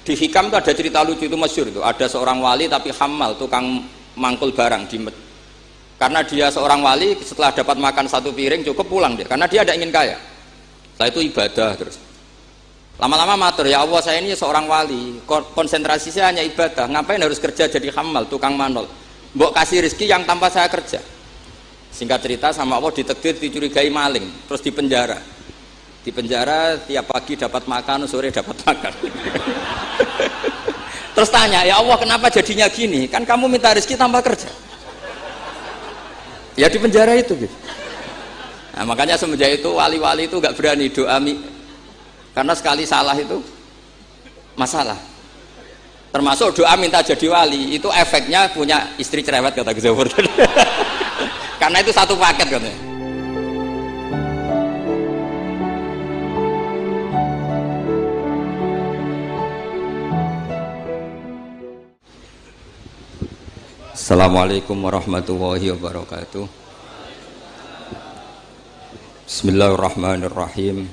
Di Hikam itu ada cerita lucu, itu masyhur itu. Ada seorang wali tapi hamal, tukang mangkul barang karena dia seorang wali, setelah dapat makan satu piring cukup pulang dia, karena dia tidak ingin kaya. Setelah itu ibadah terus. Lama-lama matur, ya Allah saya ini seorang wali, konsentrasi saya hanya ibadah, ngapain harus kerja jadi hamal, tukang manol. Mbok kasih rezeki yang tanpa saya kerja. Singkat cerita sama Allah ditakdir dicurigai maling, terus dipenjara. Di penjara tiap pagi dapat makan, sore dapat makan. Terus tanya, ya Allah kenapa jadinya gini? Kan kamu minta rezeki tanpa kerja. Ya di penjara itu gitu. Nah, makanya semenjak itu wali-wali itu nggak berani doa karena sekali salah itu masalah. Termasuk doa minta jadi wali itu efeknya punya istri cerewet kata Gus Zafur. Karena itu satu paket katanya. Assalamualaikum warahmatullahi wabarakatuh. Bismillahirrahmanirrahim.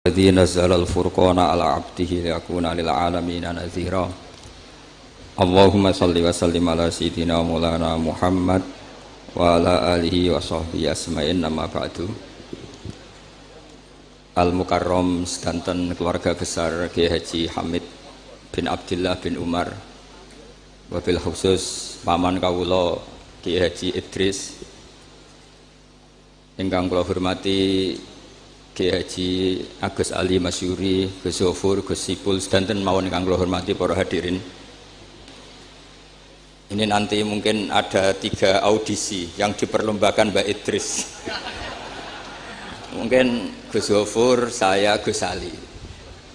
Alladzi nazzala al-furqana ala 'abdihi liyakuna lil 'alamin nadhira. Allahumma shalli wa sallim ala sayyidina maulana Muhammad wa ala alihi wa sahbihi asma'in, nama ba'du. Al-Mukarram sedanten keluarga besar Kiai Haji Hamid bin Abdillah bin Umar, wabil khusus paman kawula Kiai Haji Idris, ingkang kula hormati Kiai Haji Agus Ali Masyuri, Gus Zafur, Gus Sipul, sedanten mawon ingkang kula hormati para hadirin. Ini nanti mungkin ada 3 audisi yang diperlombakan Mbak Idris. Mungkin Gus Zafur, saya, Gus Ali.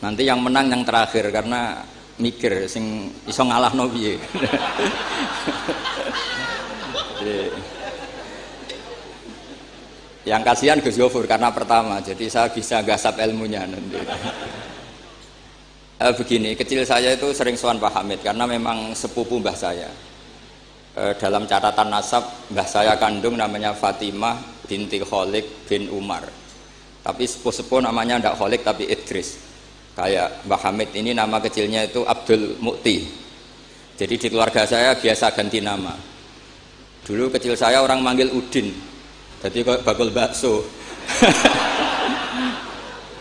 Nanti yang menang yang terakhir karena mikir sing iso ngalahno piye. Yang kasihan Gus Zafur karena pertama, jadi saya bisa gasap ilmunya nanti. Begini, kecil saya itu sering sowan Pak Hamid karena memang sepupu mbah saya. Dalam catatan nasab mbah saya kandung namanya Fatimah binti Kholik bin Umar. Tapi sepuh-sepuh namanya tidak Kholik tapi Idris. Kayak Mbah Hamid ini nama kecilnya itu Abdul Mukti. Jadi di keluarga saya biasa ganti nama. Dulu kecil saya orang manggil Udin, jadi kok bakul bakso.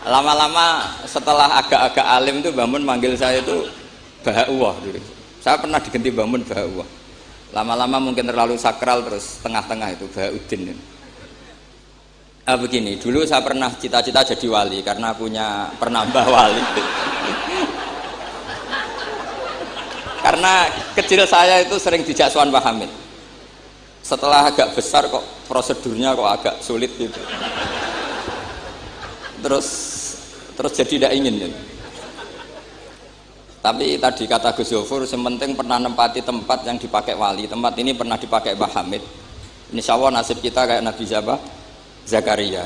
Lama-lama setelah agak-agak alim itu Mbah Mun manggil saya itu Bahauwah dulu. Saya pernah diganti Mbah Mun Bahauwah. Lama-lama mungkin terlalu sakral, terus tengah-tengah itu Bahaudin. Begini, dulu saya pernah cita-cita jadi wali karena punya penambah wali. Karena kecil saya itu sering dijak sowan Pak Hamid. Setelah agak besar kok prosedurnya kok agak sulit gitu. Terus jadi tidak ingin gitu. Tapi tadi kata Gus Zafur, sementing pernah nempati tempat yang dipakai wali. Tempat ini pernah dipakai Pak Hamid. Insya Allah nasib kita kayak Nabi Zakaria,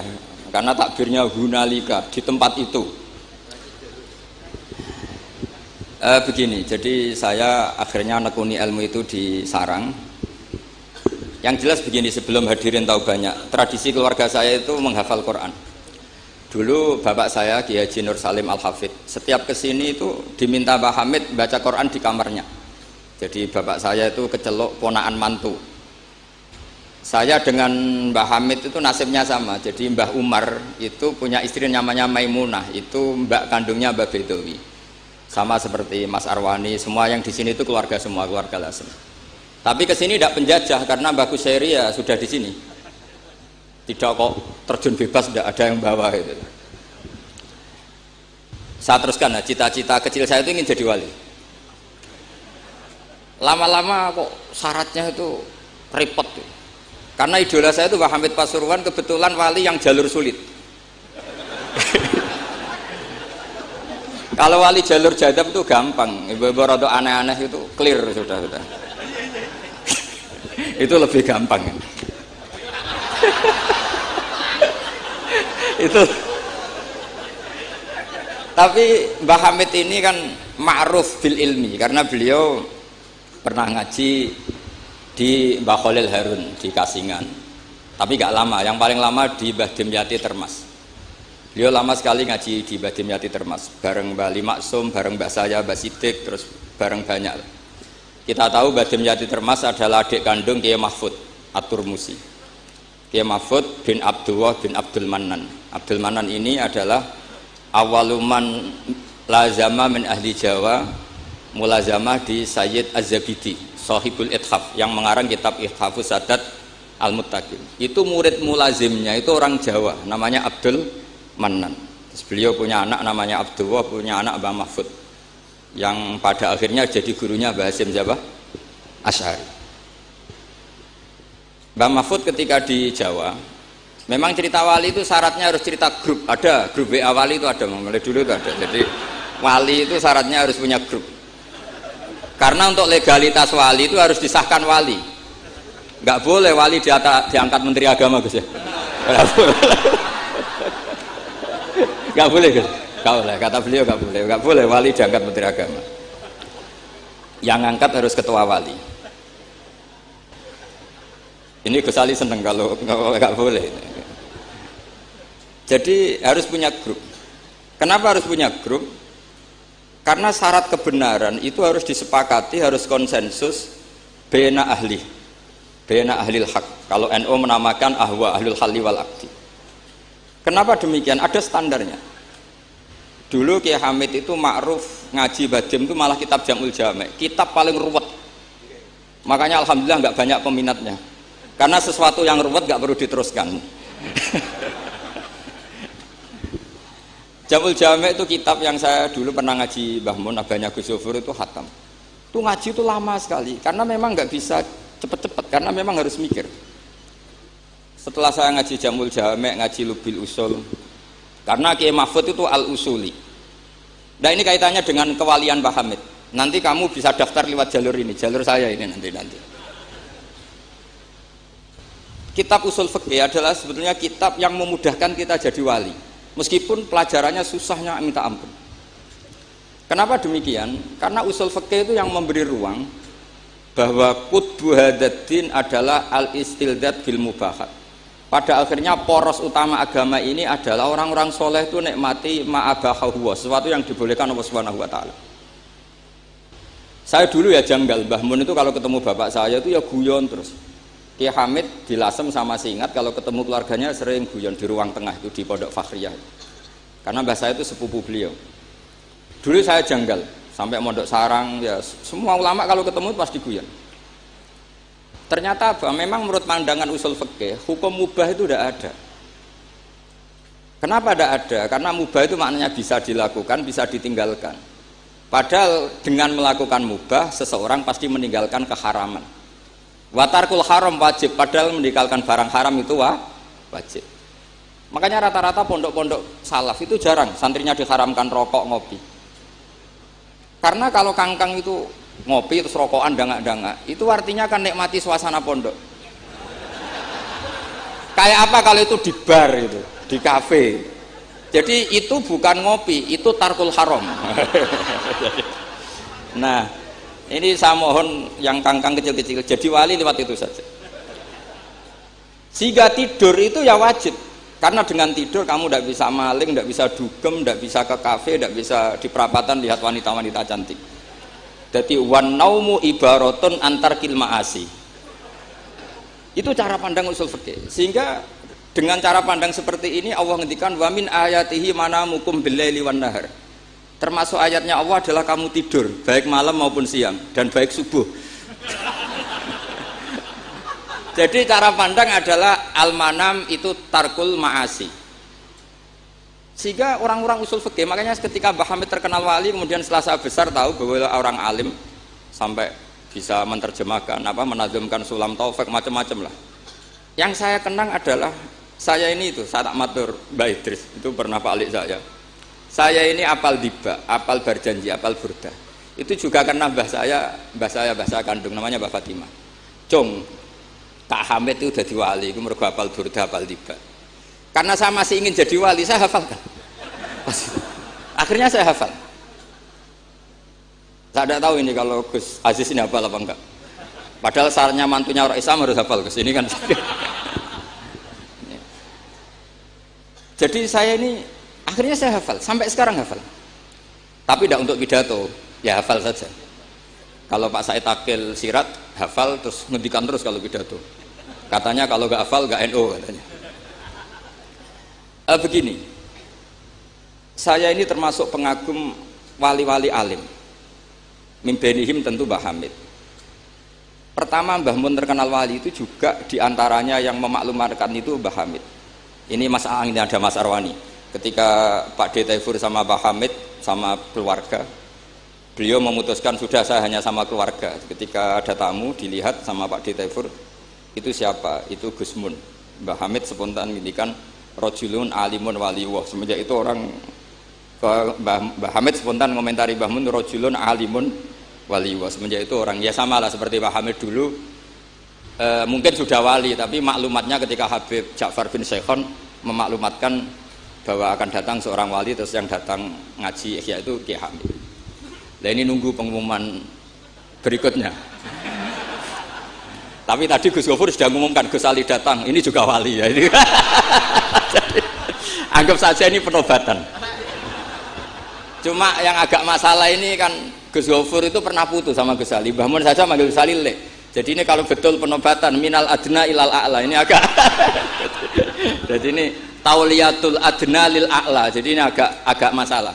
karena takbirnya hunalika di tempat itu. Begini, jadi saya akhirnya nekuni ilmu itu di sarang. Yang jelas begini, sebelum hadirin tahu banyak, tradisi keluarga saya itu menghafal Quran. Dulu bapak saya Kiai Haji Nur Salim Al-Hafidh setiap kesini itu diminta Pak Hamid baca Quran di kamarnya. Jadi bapak saya itu kecelok ponakan mantu. Saya dengan Mbah Hamid itu nasibnya sama. Jadi Mbah Umar itu punya istri namanya Maimunah, itu mbak kandungnya Mbah Bedowi. Sama seperti Mas Arwani, semua yang di sini itu keluarga semua, keluarga Lasem. Tapi ke sini tidak penjajah karena Mbah Kusairi ya sudah di sini. Tidak kok terjun bebas, tidak ada yang bawa itu. Saya teruskan, nah, cita-cita kecil saya itu ingin jadi wali. Lama-lama kok syaratnya itu repot tuh. Karena idola saya itu Pak Hamid Pasuruan, kebetulan wali yang jalur sulit. Kalau wali jalur jadab itu gampang, ibu-ibu rada aneh-aneh itu clear sudah. Itu lebih gampang. Itu. Tapi Mbah Hamid ini kan ma'ruf bil ilmi karena beliau pernah ngaji di Mbah Khalil Harun di Kasingan, tapi gak lama, yang paling lama di Mbah Dimyati Termas. Beliau lama sekali ngaji di Badim Yati Termas, bareng Mbak Ali Maksum, bareng Mbak saya, Mbak Sidik, terus bareng banyak. Kita tahu Badim Yati Termas adalah adik kandung Kiai Mahfud At-Turmusi. Kiai Mahfud bin Abdullah bin Abdul Manan. Abdul Manan ini adalah awaluman lazama min ahli Jawa, mulazamah di Sayyid Az-Zabidi, Sahibul Ithaf, yang mengarang kitab Ithafus Sadat Al-Muttaqin. Itu murid mulazimnya itu orang Jawa, namanya Abdul Manan. Terus beliau punya anak namanya Abdullah, punya anak Mbah Mahfud, yang pada akhirnya jadi gurunya Mbah Hasyim siapa? Asy'ari. Mbah Mahfud ketika di Jawa, memang cerita wali itu syaratnya harus cerita grup. Ada grup WA wali itu ada, mulai dulu itu ada. Jadi wali itu syaratnya harus punya grup. Karena untuk legalitas wali itu harus disahkan wali. Nggak boleh wali diangkat menteri agama, Gus ya. Nggak boleh, Gus. Nggak boleh, kata beliau nggak boleh wali diangkat menteri agama. Yang angkat harus ketua wali. Ini Gus Ali seneng kalau nggak boleh. Jadi harus punya grup. Kenapa harus punya grup? Karena syarat kebenaran itu harus disepakati, harus konsensus bena ahli hak. Kalau NU menamakan ahwa ahlul halli wal aqdi. Kenapa demikian? Ada standarnya. Dulu Kiai Hamid itu ma'ruf ngaji Badim itu malah kitab Jamul Jami', kitab paling ruwet. Makanya alhamdulillah nggak banyak peminatnya. Karena sesuatu yang ruwet nggak perlu diteruskan. Jamul Jami' itu kitab yang saya dulu pernah ngaji Mbah Mun, abahnya Gus Zofur itu khatam. Itu ngaji itu lama sekali karena memang nggak bisa cepet-cepet, karena memang harus mikir. Setelah saya ngaji Jamul Jami', ngaji Lubil Usul, karena Kiai Mahfud itu al-usuli. Nah ini kaitannya dengan kewalian Pak Hamid. Nanti kamu bisa daftar lewat jalur ini, jalur saya ini nanti. Kitab Usul Fikih adalah sebetulnya kitab yang memudahkan kita jadi wali, meskipun pelajarannya susahnya minta ampun. Kenapa demikian? Karena Usul Fikih itu yang memberi ruang bahwa qutbu hadaddin adalah al-istildad bil mubahat. Pada akhirnya poros utama agama ini adalah orang-orang soleh itu nikmati ma'abahahu, sesuatu yang dibolehkan Allah Subhanahu wa ta'ala. Saya dulu ya janggal, Mbah Mun itu kalau ketemu bapak saya itu ya guyon terus. Kiai Hamid di Lasem sama Singat kalau ketemu keluarganya sering guyon di ruang tengah itu di Pondok Fakhriyah. Karena mbah saya itu sepupu beliau. Dulu saya janggal, sampai Mondok Sarang ya semua ulama kalau ketemu pasti guyon. Ternyata apa? Memang menurut pandangan usul fikih, hukum mubah itu tidak ada. Kenapa tidak ada? Karena mubah itu maknanya bisa dilakukan, bisa ditinggalkan. Padahal dengan melakukan mubah, seseorang pasti meninggalkan keharaman. Watarkul haram wajib, padahal meninggalkan barang haram itu wajib. Makanya rata-rata pondok-pondok salaf itu jarang santrinya diharamkan rokok, ngopi. Karena kalau kangkang itu ngopi terus rokokan dangak-dangak, itu artinya kan nikmati suasana pondok. Kayak apa kalau itu di bar itu, di kafe. Jadi itu bukan ngopi, itu tarkul haram. Nah, ini saya mohon yang kangkang kecil-kecil jadi wali lewat itu saja. Sehingga tidur itu ya wajib. Karena dengan tidur kamu tidak bisa maling, tidak bisa dugem, tidak bisa ke kafe, tidak bisa di perapatan lihat wanita-wanita cantik. Jadi wan naumu ibaratun antar kil ma'asi. Itu cara pandang usul fikih. Sehingga dengan cara pandang seperti ini Allah ngendikan wa min ayatihi manamukum billaili wan nahar. Termasuk ayatnya Allah adalah kamu tidur baik malam maupun siang dan baik subuh. Jadi cara pandang adalah al-manam itu tarkul ma'asi. Sehingga orang-orang usul fikih, makanya ketika Mbah Hamid terkenal wali, kemudian setelah saya besar tahu bahwa orang alim sampai bisa menerjemahkan menazamkan sulam taufik macam-macam lah. Yang saya kenang adalah saya ini itu, saya tak matur Mbak Idris, itu pernah Pak Alik saya. Saya ini apal diba, apal berjanji, apal burda. Itu juga karena mbah saya kandung namanya Mbak Fatimah. Cung, Kak Hamid itu jadi wali, itu mergo apal burda, apal diba. Karena saya masih ingin jadi wali, saya hafalkan. Akhirnya saya hafal. Saya tidak tahu ini kalau Gus Aziz ini hafal apa enggak. Padahal syaratnya mantunya orang Islam harus hafal Gus. Ini kan. Jadi saya ini Akhirnya saya hafal, sampai sekarang hafal. Tapi tidak untuk pidato, ya hafal saja. Kalau Pak Said Akil sirat, hafal terus ngendikan terus kalau pidato. Katanya kalau nggak hafal nggak NU katanya. Begini, saya ini termasuk pengagum wali-wali alim. Mimbenihim tentu Mbah Hamid. Pertama Mbah Mun terkenal wali itu juga diantaranya yang memaklumatkan itu Mbah Hamid. Ini ini ada Mas Arwani. Ketika Pak D. Taifur sama Mbah Hamid sama keluarga, beliau memutuskan sudah saya hanya sama keluarga. Ketika ada tamu dilihat sama Pak D. Taifur, itu siapa? Itu Gus Mun. Mbah Hamid spontan ngindikan rojulun alimun waliwah. Semenjak itu orang Mbah Hamid spontan komentari Mbah Mun rojulun alimun waliwah. Semenjak itu orang ya sama lah seperti Mbah Hamid dulu mungkin sudah wali, tapi maklumatnya ketika Habib Ja'far bin Syekhon memaklumatkan bahwa akan datang seorang wali, terus yang datang ngaji Ihya itu Kiai Hamid. Nah ini nunggu pengumuman berikutnya. Tapi tadi Gus Gofur sudah mengumumkan Gus Ali datang, ini juga wali ya. Ini. Jadi, anggap saja ini penobatan. Cuma yang agak masalah ini kan Gus Gofur itu pernah putus sama Gus Ali. Mbah Mun saja manggil Gus Ali le. Jadi ini kalau betul penobatan minal adna ilal a'la ini agak. Jadi ini tauliyatul adna lil a'la. Jadi ini agak masalah.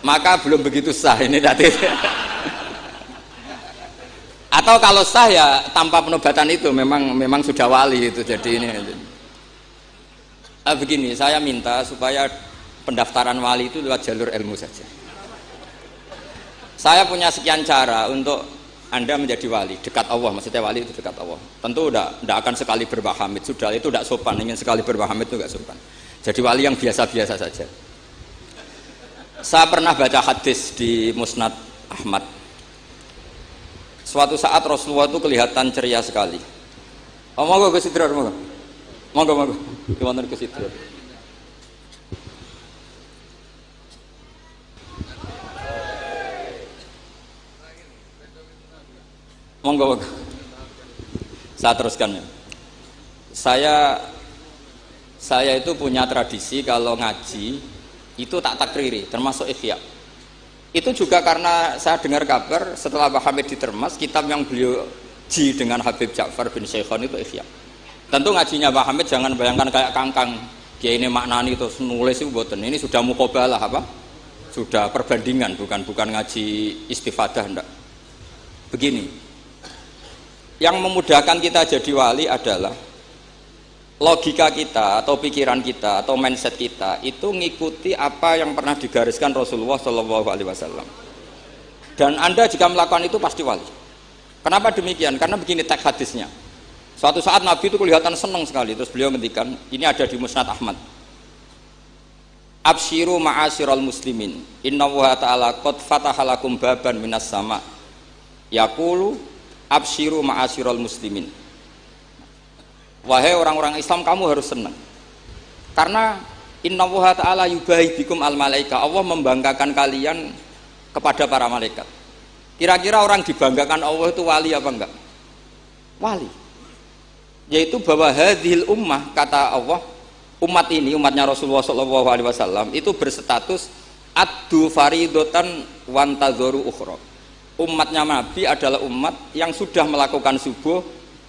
Maka belum begitu sah ini tadi. Atau kalau sah ya tanpa penobatan itu memang sudah wali itu. Jadi ini. Begini, saya minta supaya pendaftaran wali itu lewat jalur ilmu saja. Saya punya sekian cara untuk Anda menjadi wali, dekat Allah, maksudnya wali itu dekat Allah. Tentu tidak akan sekali Mbah Hamid, sudah itu tidak sopan, ingin sekali Mbah Hamid itu tidak sopan. Jadi wali yang biasa-biasa saja. Saya pernah baca hadis di Musnad Ahmad. Suatu saat Rasulullah itu kelihatan ceria sekali. Oh, monggo Gus Idrar, monggo. Gimana Gus Idrar? Monggo. Saya teruskan ya. Saya itu punya tradisi kalau ngaji itu tak takriri, termasuk Ihya. Itu juga karena saya dengar kabar setelah Mbah Hamid ditermas, kitab yang beliau ji dengan Habib Ja'far bin Syekhon itu Ihya. Tentu ngajinya Mbah Hamid jangan bayangkan kayak kangkang. Dia ini maknani terus nulis itu mboten. Ini sudah muqabalah apa? Sudah perbandingan, bukan ngaji istifadah ndak. Begini. Yang memudahkan kita jadi wali adalah logika kita atau pikiran kita atau mindset kita itu ngikuti apa yang pernah digariskan Rasulullah SAW. Dan Anda jika melakukan itu pasti wali. Kenapa demikian? Karena begini teks hadisnya. Suatu saat Nabi itu kelihatan senang sekali, terus beliau ngendikan, ini ada di Musnad Ahmad. Absyiru ma'asyiral muslimin, innallaha ta'ala qad fatahalakum baban minas sama. Yaqulu absyiru ma'asyiral muslimin. Wahai orang-orang Islam, kamu harus senang. Karena innallaha ta'ala yubahi bikum al malaika. Allah membanggakan kalian kepada para malaikat. Kira-kira orang dibanggakan Allah itu wali apa enggak? Wali. Yaitu bahwa hadhil ummah, kata Allah, umat ini, umatnya Rasulullah SAW itu berstatus addu faridotan wantazoru ukhra. Umatnya Nabi adalah umat yang sudah melakukan subuh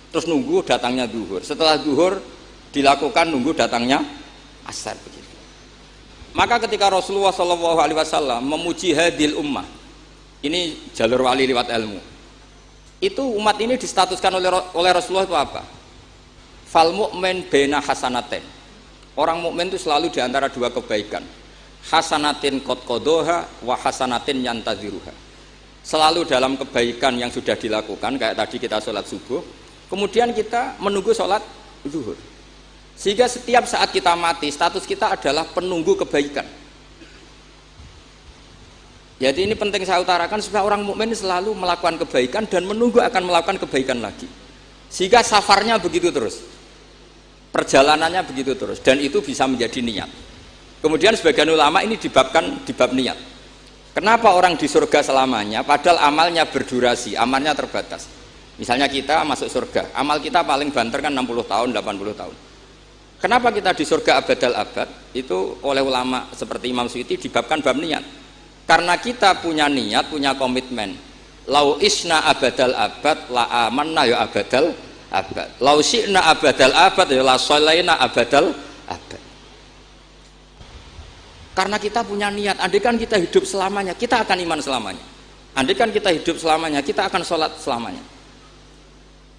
terus nunggu datangnya zuhur. Setelah zuhur dilakukan nunggu datangnya asar begitu. Maka ketika Rasulullah SAW memuji hadil ummah, ini jalur wali lewat ilmu, itu umat ini distatuskan oleh Rasulullah itu apa? Fal mu'min baina hasanaten. Orang mukmin itu selalu diantara dua kebaikan. Hasanatin qad qadoha wa hasanatin yantaziruha. Selalu dalam kebaikan yang sudah dilakukan, kayak tadi kita sholat subuh, kemudian kita menunggu sholat zuhur. Sehingga setiap saat kita mati, status kita adalah penunggu kebaikan. Jadi ini penting saya utarakan supaya orang mukmin selalu melakukan kebaikan dan menunggu akan melakukan kebaikan lagi. Sehingga safarnya begitu terus, perjalanannya begitu terus, dan itu bisa menjadi niat. Kemudian sebagian ulama ini dibabkan di bab niat. Kenapa orang di surga selamanya padahal amalnya berdurasi, amalnya terbatas. Misalnya kita masuk surga, amal kita paling banter kan 60 tahun, 80 tahun. Kenapa kita di surga abadal abad? Itu oleh ulama seperti Imam Suyuti dibabkan bab niat. Karena kita punya niat, punya komitmen. Lau isna abadal abad la amanna ya abadal abad. Lau syi'na abadal abad ya la sholaina abadal abad. Karena kita punya niat, andaikan kita hidup selamanya, kita akan iman selamanya. Andaikan kita hidup selamanya, kita akan sholat selamanya.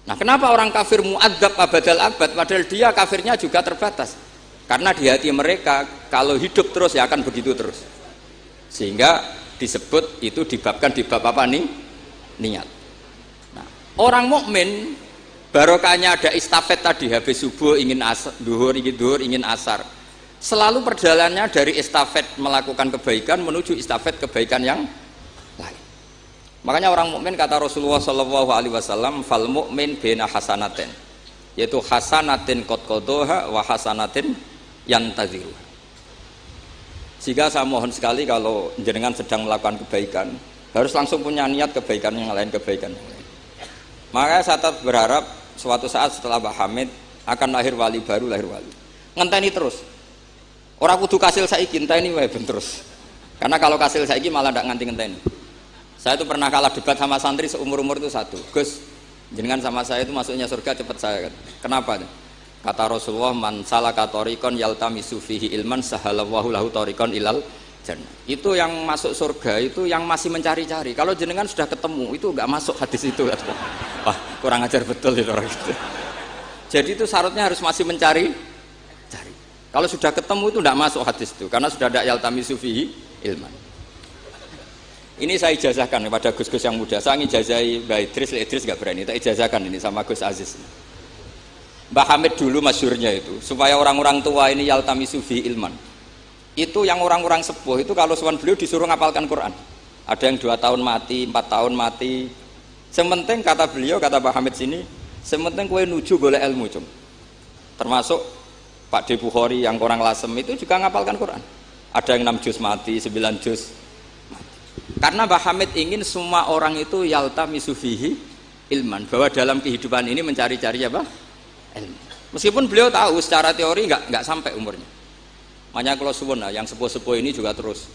Nah, kenapa orang kafir mu'adzab abadal abad padahal dia kafirnya juga terbatas? Karena di hati mereka kalau hidup terus ya akan begitu terus. Sehingga disebut itu dibabkan di bab apa nih? Niat. Nah, orang mukmin barokahnya ada istafet tadi, habis subuh ingin duhur, ingin asar. Selalu perjalanannya dari estafet melakukan kebaikan menuju estafet kebaikan yang lain. Makanya orang mukmin kata Rasulullah Shallallahu Alaihi Wasallam, fal mukmin bena hasanatin, yaitu hasanatin qad qadaha wa hasanatin yantaziruha. Sehingga saya mohon sekali kalau jenengan sedang melakukan kebaikan harus langsung punya niat kebaikan yang lain, kebaikan yang lain. Makanya saya tetap berharap suatu saat setelah Mbah Hamid akan lahir wali baru, lahir wali. Ngenteni terus. Orang kudu kasil saiki ngenteni wae ben terus. Karena kalau kasil saiki malah ndak nganti ngenteni. Saya itu pernah kalah debat sama santri seumur-umur itu satu. Gus, jenengan sama saya itu masuknya surga cepat saya kan. Kenapa? Kata Rasulullah, man salaka thariqan yaltamisu fihi ilman sahalallahu lahu thariqan ilal jannah. Itu yang masuk surga itu yang masih mencari-cari. Kalau jenengan sudah ketemu itu enggak masuk hadis itu. Wah, kurang ajar betul itu orang itu. Jadi itu syaratnya harus masih mencari. Kalau sudah ketemu itu tidak masuk hadis itu karena sudah ada yaltamisu fihi ilman. Ini saya ijazahkan kepada Gus-Gus yang muda. Saya ngijazahi Mbak Idris nggak berani. Tak ijazahkan ini sama Gus Aziz. Mbah Hamid dulu masyhurnya itu supaya orang-orang tua ini yaltamisu fihi ilman. Itu yang orang-orang sepuh itu kalau sowan beliau disuruh ngapalkan Quran. Ada yang 2 tahun mati, 4 tahun mati. Sementing kata beliau, kata Mbah Hamid sini, sementing kowe nuju golek ilmu cum. Termasuk Pak De Bukhari yang orang Lasem itu juga ngapalkan Quran. Ada yang 6 juz mati, 9 juz mati. Karena Mbah Hamid ingin semua orang itu yaltamisu fihi ilman, bahwa dalam kehidupan ini mencari-cari apa? Ilmu. Meskipun beliau tahu secara teori nggak sampai umurnya. Makanya kalau suwun yang sepuh-sepuh ini juga terus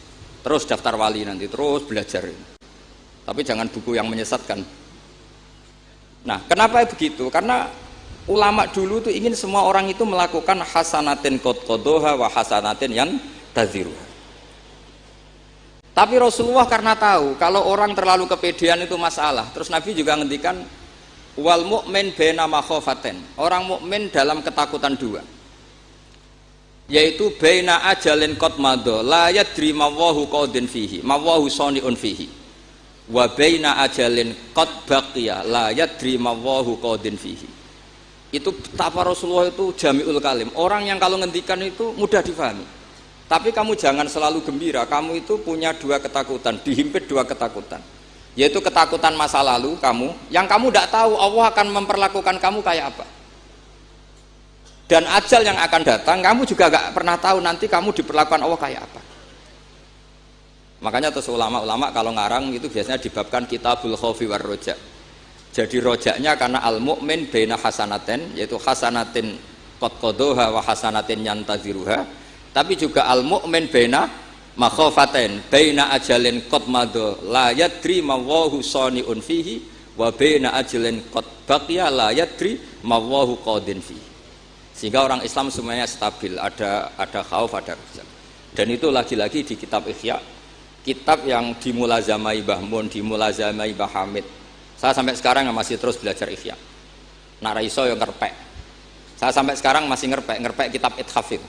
daftar wali nanti, terus belajar. Tapi jangan buku yang menyesatkan. Nah, kenapa begitu? Karena ulama dulu tuh ingin semua orang itu melakukan hasanatin qad qadaha wa hasanatin yang taziruha. Tapi Rasulullah karena tahu kalau orang terlalu kepedean itu masalah. Terus Nabi juga ngendikan wal mu'min baina makhafatin. Orang mukmin dalam ketakutan dua. Yaitu baina ajalin qad madha la yadri ma wallahu qadin fihi, ma wallahu saniun fihi. Wa baina ajalin qad baqiya la yadri ma wallahu qadin fihi. Itu betapa Rasulullah itu jami'ul kalim. Orang yang kalau ngendikan itu mudah difahami. Tapi kamu jangan selalu gembira. Kamu itu punya 2 ketakutan, dihimpit 2 ketakutan. Yaitu ketakutan masa lalu kamu, yang kamu tidak tahu Allah akan memperlakukan kamu kayak apa. Dan ajal yang akan datang, kamu juga gak pernah tahu nanti kamu diperlakukan Allah kayak apa. Makanya terus ulama-ulama kalau ngarang itu biasanya dibabkan kitabul khaufi war roja. Jadi rojaknya karena al-mu'min baina hasanatin, yaitu hasanatin qad qadaha wa hasanatin yantaziruha. Tapi juga al-mu'min baina makhafatin, baina ajalin qad madha la yadri ma wallahu saniun fihi wa baina ajalin qad baqiya la yadri ma wallahu qadin fihi. Sehingga orang Islam semuanya stabil, ada khauf, ada raja. Dan itu lagi-lagi di kitab Ihya, kitab yang dimulazamai Mbah Mun, dimulazamai Mbah Hamid. Saya sampai sekarang masih terus belajar Ihya. Nak ra iso yo ngerpek. Saya sampai sekarang masih ngerpek kitab Ithaf itu.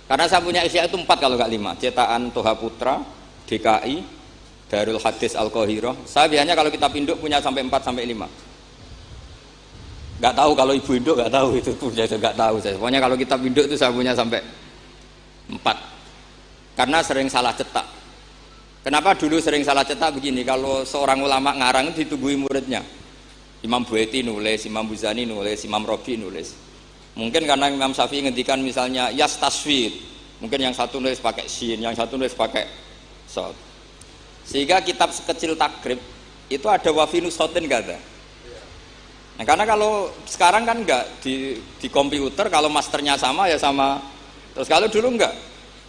Karena saya punya Ihya itu 4 kalau nggak 5. Cetakan Toha Putra, DKI, Darul Hadis Al-Qahirah. Saya biasanya kalau kitab induk punya sampai 4 sampai 5. Nggak tahu kalau ibu induk nggak tahu itu punya, nggak tahu saya. Pokoknya kalau kitab induk itu saya punya sampai 4. Karena sering salah cetak. Kenapa dulu sering salah cetak begini? Kalau seorang ulama ngarang itu ditungguin muridnya. Imam Bueti nulis, Imam Buzani nulis, Imam Robi nulis. Mungkin karena Imam Syafi'i ngendikan misalnya yas taswid, mungkin yang satu nulis pakai shin, yang satu nulis pakai shod. Sehingga kitab sekecil takrib itu ada wafinu shotin kata. Nah, karena kalau sekarang kan enggak di komputer kalau masternya sama ya sama. Terus kalau dulu enggak.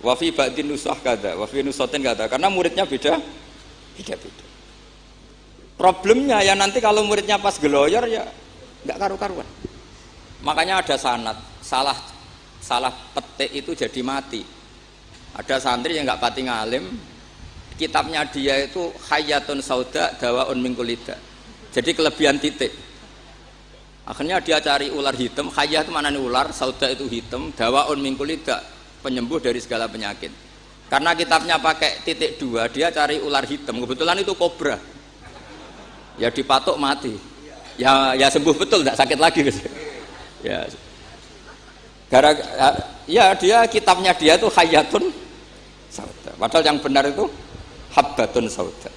Wa fi ba'din nusah kada, wa fi nusatin kada. Karena muridnya beda. Problemnya ya nanti kalau muridnya pas geloyor ya enggak karu-karuan. Makanya ada sanad, salah petik itu jadi mati. Ada santri yang enggak pati ngalim, kitabnya dia itu Hayatun Sauda Dawaun min Kulida. Jadi kelebihan titik. Akhirnya dia cari ular hitam, khayah itu mana nih ular, sauda itu hitam, dawaun min kulida, penyembuh dari segala penyakit. Karena kitabnya pakai titik 2, dia cari ular hitam, kebetulan itu kobra. Ya dipatok mati. Ya sembuh betul, tidak sakit lagi. Ya. Ya dia kitabnya dia itu khayatun sauda. Padahal yang benar itu habbatun sauda.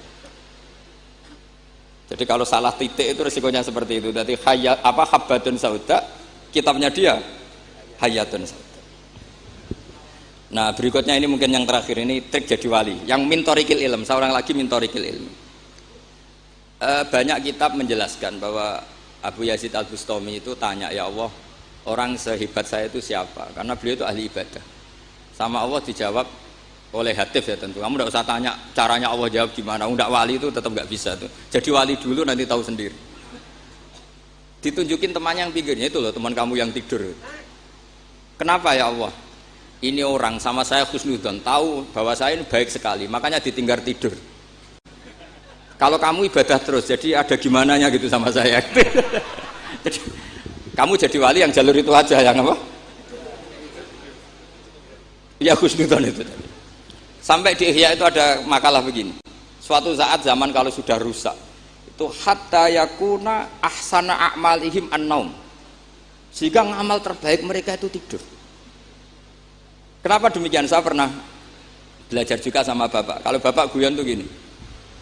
Jadi kalau salah titik itu resikonya seperti itu. Jadi habbatun sauda, kitabnya dia hayatun sauda. Nah berikutnya ini mungkin yang terakhir, ini trik jadi wali. Yang mintorikil ilm, seorang lagi mintorikil ilm. Banyak kitab menjelaskan bahwa Abu Yazid Al-Bustami itu tanya, ya Allah, orang sehebat saya itu siapa? Karena beliau itu ahli ibadah. Sama Allah dijawab oleh hatif ya tentu. Kamu tidak usah tanya caranya Allah jawab gimana. Tidak wali itu tetap nggak bisa tuh. Jadi wali dulu nanti tahu sendiri. Ditunjukin temannya yang pinggirnya itu loh, teman kamu yang tidur. Kenapa ya Allah? Ini orang sama saya husnudzon, tahu bahwa saya ini baik sekali, makanya ditinggal tidur. Kalau kamu ibadah terus, jadi ada gimananya gitu sama saya. Jadi, kamu jadi wali yang jalur itu aja, yang apa? Ya husnudzon itu. Sampai di Ihya itu ada makalah begini. Suatu saat zaman kalau sudah rusak, itu hatta yakuna ahsana a'malihim an-naum. Sehingga amal terbaik mereka itu tidur. Kenapa demikian? Saya pernah belajar juga sama bapak. Kalau bapak guyon tuh gini.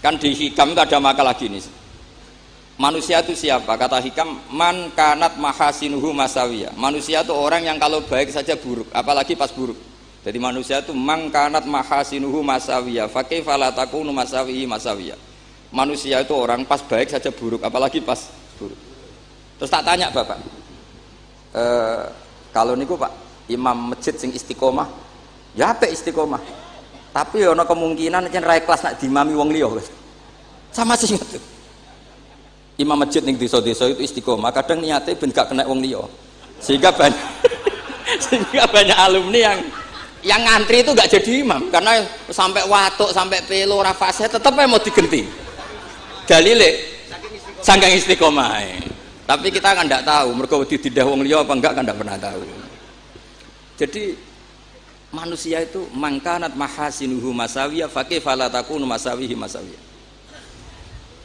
Kan di Hikam itu ada makalah gini. Manusia itu siapa? Kata Hikam, man kanat mahasinuhu masawiyah. Manusia itu orang yang kalau baik saja buruk, apalagi pas buruk. Jadi manusia itu mangkanat mahasinuhu masawiyah, fakih falatakunu masawihi masawiyah. Manusia itu orang pas baik saja buruk, apalagi pas buruk. Terus tak tanya bapak, kalau niku pak imam masjid sing istiqomah, ya apa istiqomah? Tapi ada kemungkinan yen ra kelas nak dimami wong liya. Sama sih itu. Imam masjid ning desa-desa itu istiqomah, kadang niate ben gak kena wong liya. Sehingga banyak alumni yang ngantri itu gak jadi imam karena sampai watuk sampai pelo rafasnya tetap mau digenti dalile saking istiqomah. Tapi kita kan tidak tahu mereka dididah wong liya apa enggak kan tidak pernah tahu. Jadi manusia itu mangkanat mahasinuhu masawiyah fakih falatakunu masawihi masawiyah.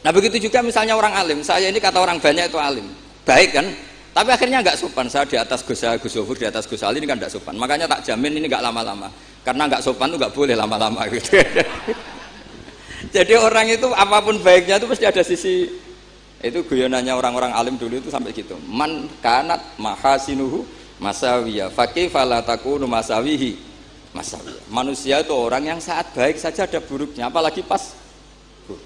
Nah begitu juga misalnya orang alim, saya ini kata orang banyak itu alim baik kan, tapi akhirnya nggak sopan. Saya di atas Gus Zofur, di atas Gus Ali ini kan nggak sopan. Makanya tak jamin ini nggak lama-lama. Karena nggak sopan itu nggak boleh lama-lama gitu. Jadi orang itu apapun baiknya itu pasti ada sisi. Itu guyonannya orang-orang alim dulu itu sampai gitu. Man kanat mahasinuhu masawiyah fakih falatakunu masawihi masawiyah. Manusia itu orang yang saat baik saja ada buruknya, apalagi pas buruk.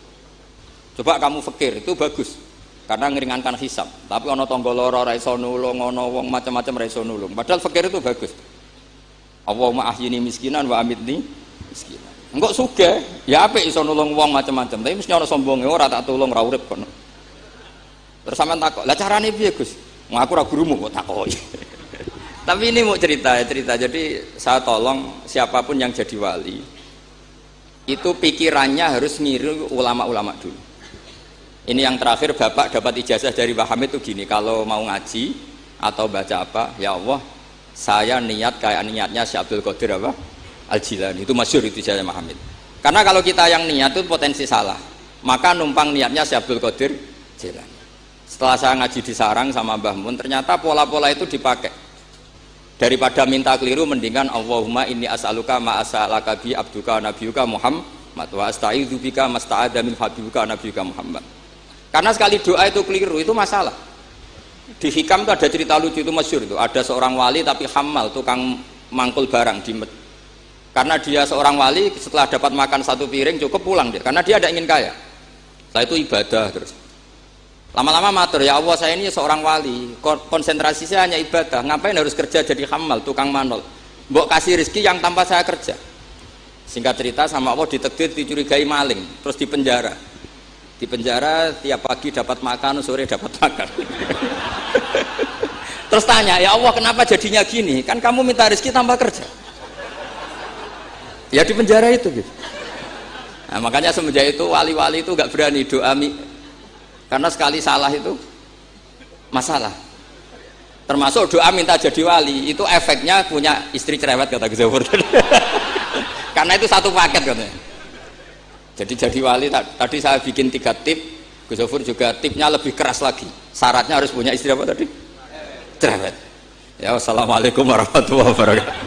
Coba kamu fakir itu bagus. Karena ngeringankan hisab, tapi ono tangga lara ra iso nulung, ono wong macam-macam ra iso nulung. Padahal fakir itu bagus. Allahumma ahyini miskinan wa amitni miskinan. Engkok sugih, ya apik iso nulung wong macam-macam, tapi mesti ono sombonge ora tak tulung ra urip kono. Terus sampean takok, "Lah carane piye, Gus?" Wong aku ora gurumu kok takoki. Tapi ini mau cerita. Jadi saya tolong siapapun yang jadi wali itu pikirannya harus ngiru ulama-ulama dulu. Ini yang terakhir bapak dapat ijazah dari Pak Hamid itu gini, kalau mau ngaji atau baca apa, ya Allah saya niat kayak niatnya Syekh Abdul Qadir apa? Al-Jilani, itu masyhur itu ijazah Pak Hamid. Karena kalau kita yang niat itu potensi salah, maka numpang niatnya Syekh Abdul Qadir Jilani. Setelah saya ngaji di sarang sama Mbah Mun, ternyata pola-pola itu dipakai. Daripada minta keliru, mendingan Allahumma inni as'aluka ma as'alaka bi abduka nabiyuka Muhammad wa asta'idzu bika masta'adza min habibuka nabiyuka Muhammad. Karena sekali doa itu keliru, itu masalah. Di Hikam itu ada cerita lucu, itu masyhur itu. Ada seorang wali tapi hamal, tukang mangkul barang di karena dia seorang wali, setelah dapat makan satu piring cukup pulang dia. Karena dia tidak ingin kaya. Setelah itu ibadah terus. Lama-lama matur, ya Allah saya ini seorang wali, konsentrasi saya hanya ibadah, ngapain harus kerja jadi hamal, tukang manol, mbok kasih rezeki yang tanpa saya kerja. Singkat cerita sama Allah ditakdir dicurigai maling, terus dipenjara tiap pagi dapat makan, sore dapat makan. Terus tanya, ya Allah kenapa jadinya gini, kan kamu minta rezeki tanpa kerja. Ya di penjara itu gitu. Nah, makanya semenjak itu wali-wali itu nggak berani doa karena sekali salah itu masalah. Termasuk doa minta jadi wali itu efeknya punya istri cerewet kata Gus Zafur. Karena itu satu paket katanya. Jadi wali tadi saya bikin 3 tip, Gus Zafur juga tipnya lebih keras lagi. Syaratnya harus punya istri apa tadi? Cerewet. Ya, wassalamualaikum warahmatullahi wabarakatuh.